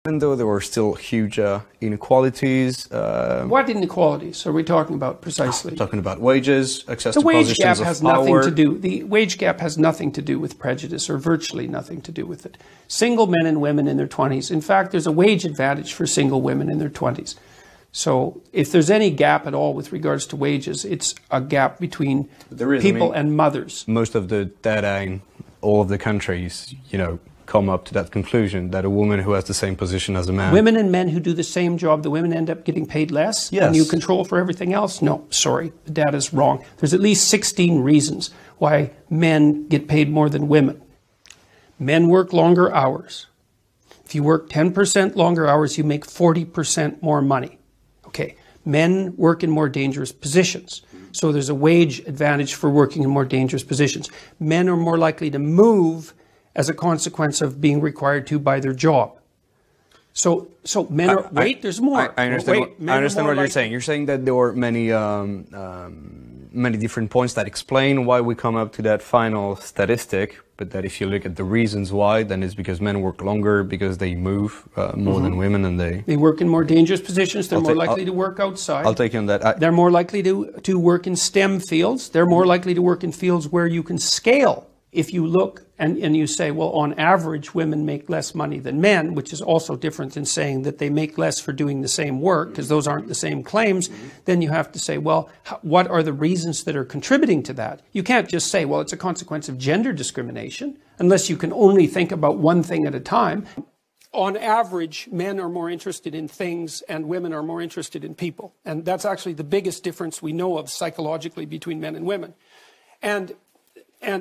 Even though there were still huge inequalities. What inequalities are we talking about precisely? Talking about wages, access to positions of power. The wage gap has nothing to do. The wage gap has nothing to do with prejudice, or virtually nothing to do with it. Single men and women in their 20s. In fact, there's a wage advantage for single women in their 20s. So if there's any gap at all with regards to wages, it's a gap between people and mothers. Most of the data in all of the countries, come up to that conclusion that a woman who has the same position as a man. Women and men who do the same job, the women end up getting paid less? Yes. And you control for everything else? No, sorry, the data's wrong. There's at least 16 reasons why men get paid more than women. Men work longer hours. If you work 10% longer hours, you make 40% more money. Okay, men work in more dangerous positions. So there's a wage advantage for working in more dangerous positions. Men are more likely to move as a consequence of being required to by their job. So men are, there's more. I understand what you're saying. You're saying that there were many different points that explain why we come up to that final statistic, but that if you look at the reasons why, then it's because men work longer, because they move more than women, and they work in more dangerous positions. They're more likely to work outside. I'll take you on that. They're more likely to work in STEM fields. They're more likely to work in fields where you can scale. If you look and you say, well, on average, women make less money than men, which is also different than saying that they make less for doing the same work, because those aren't the same claims, then you have to say, well, what are the reasons that are contributing to that? You can't just say, well, it's a consequence of gender discrimination, unless you can only think about one thing at a time. On average, men are more interested in things and women are more interested in people. And that's actually the biggest difference we know of psychologically between men and women. And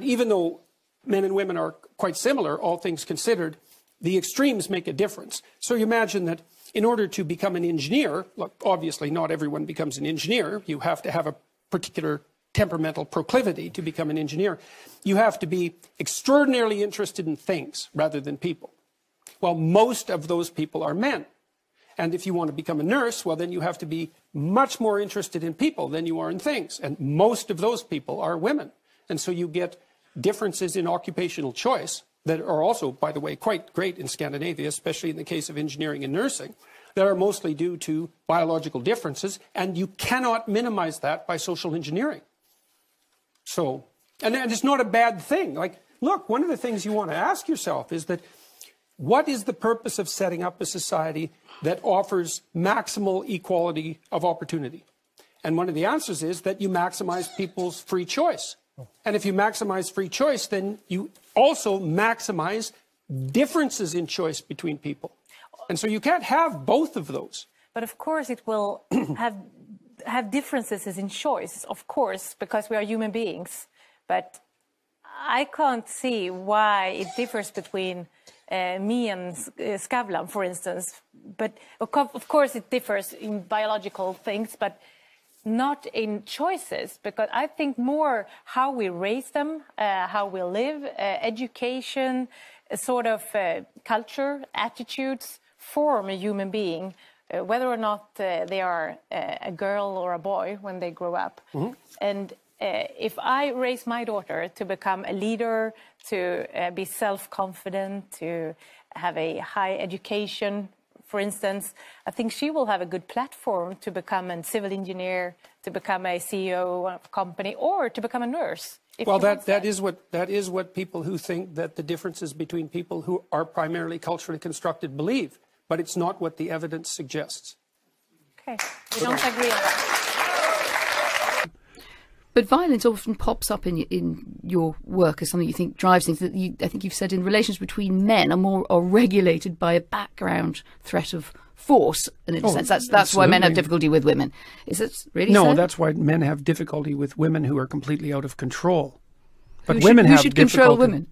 even though men and women are quite similar, all things considered, the extremes make a difference. So you imagine that in order to become an engineer, look, obviously not everyone becomes an engineer. You have to have a particular temperamental proclivity to become an engineer. You have to be extraordinarily interested in things rather than people. Well, most of those people are men. And if you want to become a nurse, well, then you have to be much more interested in people than you are in things. And most of those people are women. And so you get differences in occupational choice that are also, by the way, quite great in Scandinavia, especially in the case of engineering and nursing, that are mostly due to biological differences, and you cannot minimize that by social engineering. So, and it's not a bad thing. Like, look, one of the things you want to ask yourself is that what is the purpose of setting up a society that offers maximal equality of opportunity? And one of the answers is that you maximize people's free choice. And if you maximize free choice, then you also maximize differences in choice between people. And so you can't have both of those. But of course it will have differences in choice, of course, because we are human beings. But I can't see why it differs between me and Skavlan, for instance. But of course it differs in biological things, but not in choices, because I think more how we raise them, how we live, education, sort of culture, attitudes form a human being, whether or not they are a girl or a boy when they grow up. Mm-hmm. And if I raise my daughter to become a leader, to be self-confident, to have a high education, for instance, I think she will have a good platform to become a civil engineer, to become a CEO of a company, or to become a nurse. Well, that is what people who think that the differences between people who are primarily culturally constructed believe, but it's not what the evidence suggests. Okay, we don't agree on that. But violence often pops up in your work as something you think drives things. That I think you've said in relations between men are regulated by a background threat of force, and in a sense that's why men have difficulty with women. Is it really? No, so? That's why men have difficulty with women who are completely out of control. But who should control women?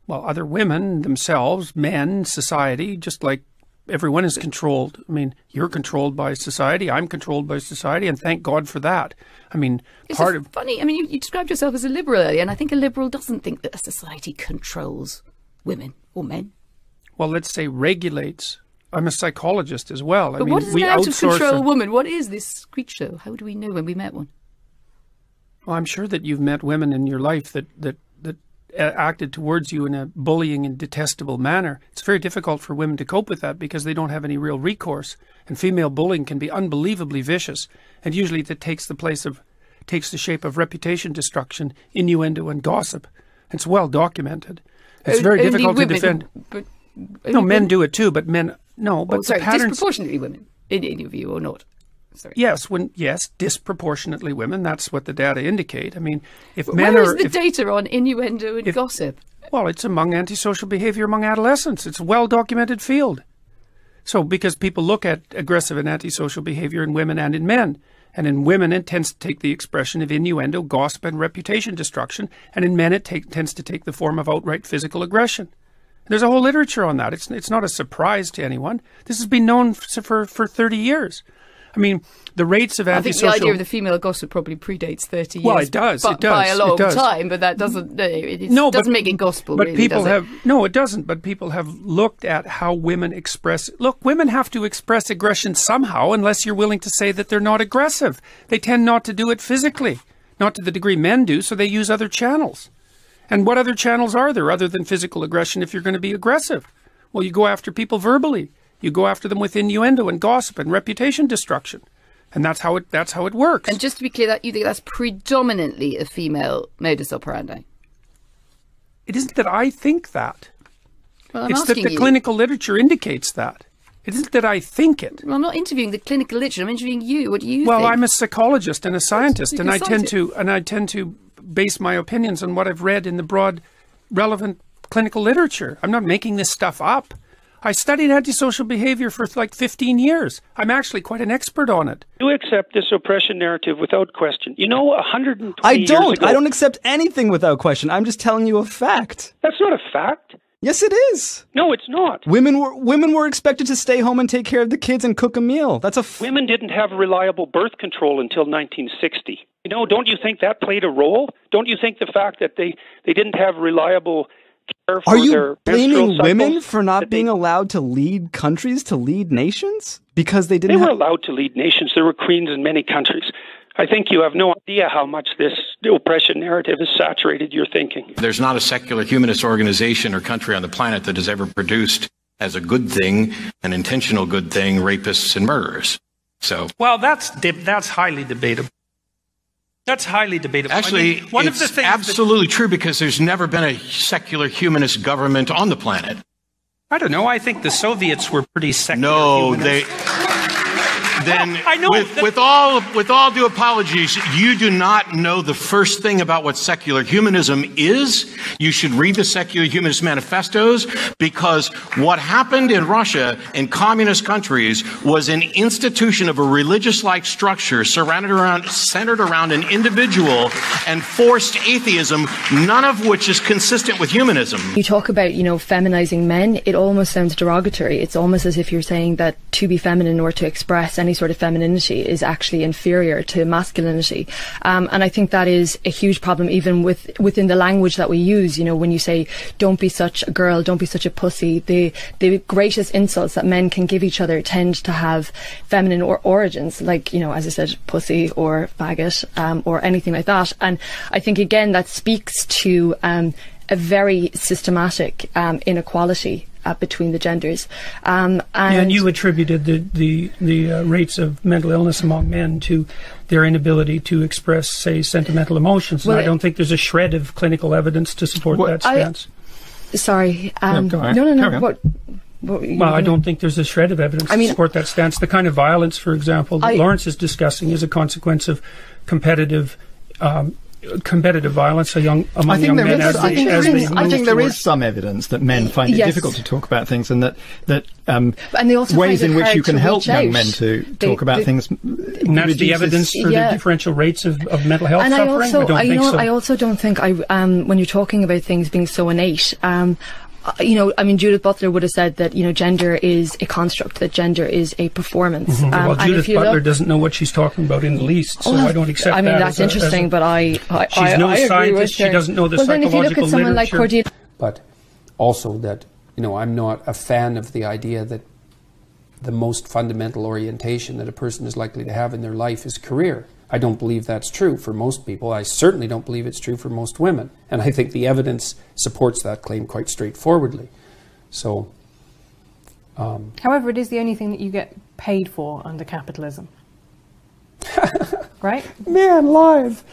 Well, other women themselves, men, society, just like everyone is controlled. I mean, you're controlled by society, I'm controlled by society, and thank God for that. I mean, it's funny. I mean, you described yourself as a liberal earlier, and I think a liberal doesn't think that a society controls women or men. Well, let's say regulates. I'm a psychologist as well. But what is an out of control woman? What is this creature? How do we know when we met one? Well, I'm sure that you've met women in your life that acted towards you in a bullying and detestable manner, it's very difficult for women to cope with that because they don't have any real recourse. And female bullying can be unbelievably vicious, and usually that takes the shape of reputation destruction, innuendo, and gossip. It's well documented. It's very difficult to defend. No, men do it too, but men no. But sorry, the patterns, disproportionately women, in your view, or not? Sorry. Yes, disproportionately women. That's what the data indicate. I mean, if men Where are is the data on innuendo and gossip? Well, it's among antisocial behavior among adolescents. It's a well-documented field. So, because people look at aggressive and antisocial behavior in women and in men. And in women, it tends to take the expression of innuendo, gossip, and reputation destruction. And in men, it tends to take the form of outright physical aggression. There's a whole literature on that. It's not a surprise to anyone. This has been known for 30 years. I mean, the rates of antisocial... I think the idea of the female gossip probably predates 30 years. Well, it does. By a long time, but that doesn't... doesn't make it gospel, but really, people does it? No, it doesn't. But people have looked at how women express... Look, women have to express aggression somehow unless you're willing to say that they're not aggressive. They tend not to do it physically, not to the degree men do, so they use other channels. And what other channels are there other than physical aggression if you're going to be aggressive? Well, you go after people verbally. You go after them with innuendo and gossip and reputation destruction. And that's how it works. And just to be clear, that you think that's predominantly a female modus operandi? It isn't that I think that. Well, I'm it's that the clinical literature indicates that. It isn't that I think it. Well, I'm not interviewing the clinical literature. I'm interviewing you. What do you think? Well, I'm a psychologist and a scientist, You're and a I tend to base my opinions on what I've read in the broad, relevant clinical literature. I'm not making this stuff up. I studied antisocial behavior for like 15 years. I'm actually quite an expert on it. You accept this oppression narrative without question. You know, 120 I years don't. ago... I don't accept anything without question. I'm just telling you a fact. That's not a fact. Yes, it is. No, it's not. Women were expected to stay home and take care of the kids and cook a meal. That's Women didn't have reliable birth control until 1960. You know, don't you think that played a role? Don't you think the fact that they didn't have reliable care for Are you their blaming menstrual women cycles, for not being allowed to lead countries, to lead nations? Because they didn't They were allowed to lead nations. There were queens in many countries. I think you have no idea how much this oppression narrative has saturated your thinking. There's not a secular humanist organization or country on the planet that has ever produced as a good thing, an intentional good thing, rapists and murderers. So, well, that's highly debatable. That's highly debatable. Actually, I mean, one it's of the things absolutely true because there's never been a secular humanist government on the planet. I don't know. I think the Soviets were pretty secular. No, humanists. Then, I know with all due apologies, you do not know the first thing about what secular humanism is. You should read the Secular Humanist Manifestos, because what happened in Russia and communist countries was an institution of a religious-like structure centered around an individual and forced atheism, none of which is consistent with humanism. You talk about, feminizing men. It almost sounds derogatory. It's almost as if you're saying that to be feminine or to express any sort of femininity is actually inferior to masculinity. And I think that is a huge problem even within the language that we use. When you say, don't be such a girl, don't be such a pussy, the greatest insults that men can give each other tend to have feminine origins, like, as I said, pussy or faggot, or anything like that. And I think, again, that speaks to a very systematic inequality between the genders. And you attributed the rates of mental illness among men to their inability to express, say, sentimental emotions. And I don't think there's a shred of clinical evidence to support that stance. Sorry. No. Well, I don't think there's a shred of evidence to support that stance. The kind of violence, for example, that Lawrence is discussing is a consequence of competitive violence among young men. I think there is some evidence that men find it difficult to talk about things, and that and they also ways find in which you can help young out. men to talk about things. And that's the evidence for the differential rates of mental health and suffering? I also don't think when you're talking about things being so innate, Judith Butler would have said that, gender is a construct, that gender is a performance. Mm-hmm. Well, Judith Butler doesn't know what she's talking about in the least, so I don't accept that. That's interesting, but she's no scientist, she doesn't know the psychological if you look at someone like Cordelia... But also that, I'm not a fan of the idea that the most fundamental orientation that a person is likely to have in their life is career. I don't believe that's true for most people. I certainly don't believe it's true for most women. And I think the evidence supports that claim quite straightforwardly. So, however, it is the only thing that you get paid for under capitalism. Right? Man, live.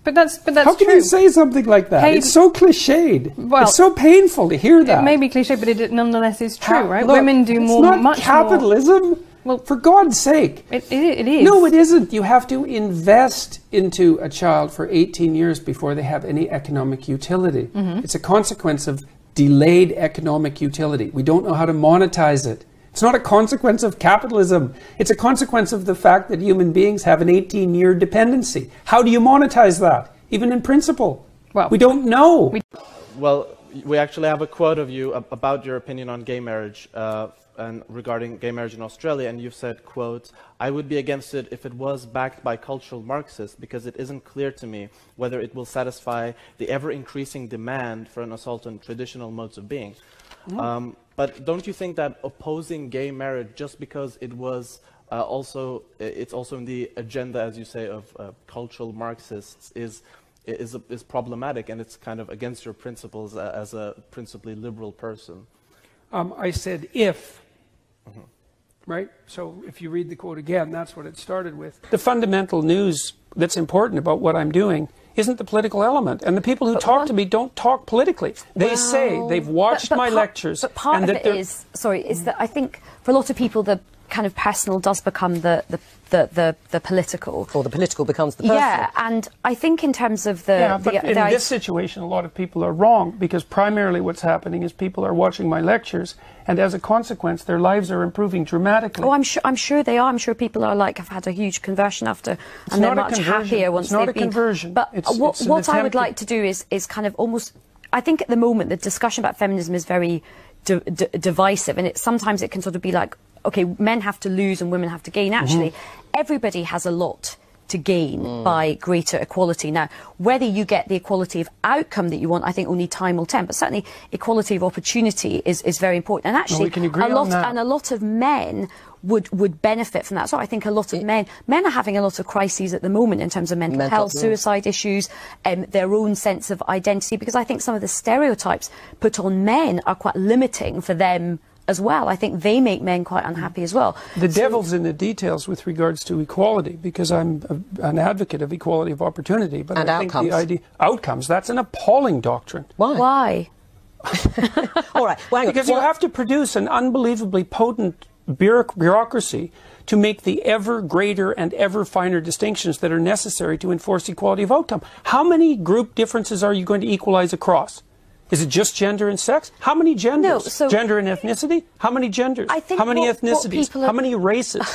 But that's How can true. you say something like that? Paid, it's so cliched. Well, it's so painful to hear that. It may be cliche, but it nonetheless is true, right? Look, Women do more, it's not much capitalism. more. Well, for God's sake. It is. No, it isn't. You have to invest into a child for 18 years before they have any economic utility. It's a consequence of delayed economic utility. We don't know how to monetize it. It's not a consequence of capitalism. It's a consequence of the fact that human beings have an 18-year dependency. How do you monetize that, even in principle? Well, we don't know. Well, we actually have a quote of you about your opinion on gay marriage and regarding gay marriage in Australia, and you've said, quote, "I would be against it if it was backed by cultural Marxists because it isn't clear to me whether it will satisfy the ever-increasing demand for an assault on traditional modes of being." But don't you think that opposing gay marriage just because it was it's also in the agenda, as you say, of cultural Marxists is problematic, and it's kind of against your principles as a principally liberal person? I said if, right? So if you read the quote again, that's what it started with. The fundamental news that's important about what I'm doing isn't the political element. And the people who talk to me don't talk politically. They say they've watched my lectures. But part and of it is that I think for a lot of people the kind of personal does become the political. Or the political becomes the personal. Yeah, and I think in terms of the... Yeah, but in this situation, a lot of people are wrong, because primarily what's happening is people are watching my lectures, and as a consequence, their lives are improving dramatically. Oh, I'm sure they are. I'm sure people are have had a huge conversion after, and they're much happier once they've been. It's not a conversion. But what I would like to do is kind of almost... I think at the moment the discussion about feminism is very divisive, and sometimes it can sort of be like, okay, men have to lose and women have to gain. Actually, everybody has a lot to gain by greater equality. Now, whether you get the equality of outcome that you want, I think only time will tell. But certainly, equality of opportunity is very important. And actually, we can agree on that. And a lot of men would benefit from that. So I think a lot of men are having a lot of crises at the moment in terms of mental health, suicide issues, their own sense of identity, because I think some of the stereotypes put on men are quite limiting for them as well. I think they make men quite unhappy as well. The devil's in the details with regards to equality, because I'm an advocate of equality of opportunity. But I think the idea outcomes, that's an appalling doctrine. Why? All right. Well, because you have to produce an unbelievably potent bureaucracy to make the ever greater and ever finer distinctions that are necessary to enforce equality of outcome. How many group differences are you going to equalize across? Is it just gender and sex? How many genders? No, so gender and ethnicity? How many genders? How many ethnicities? How many races?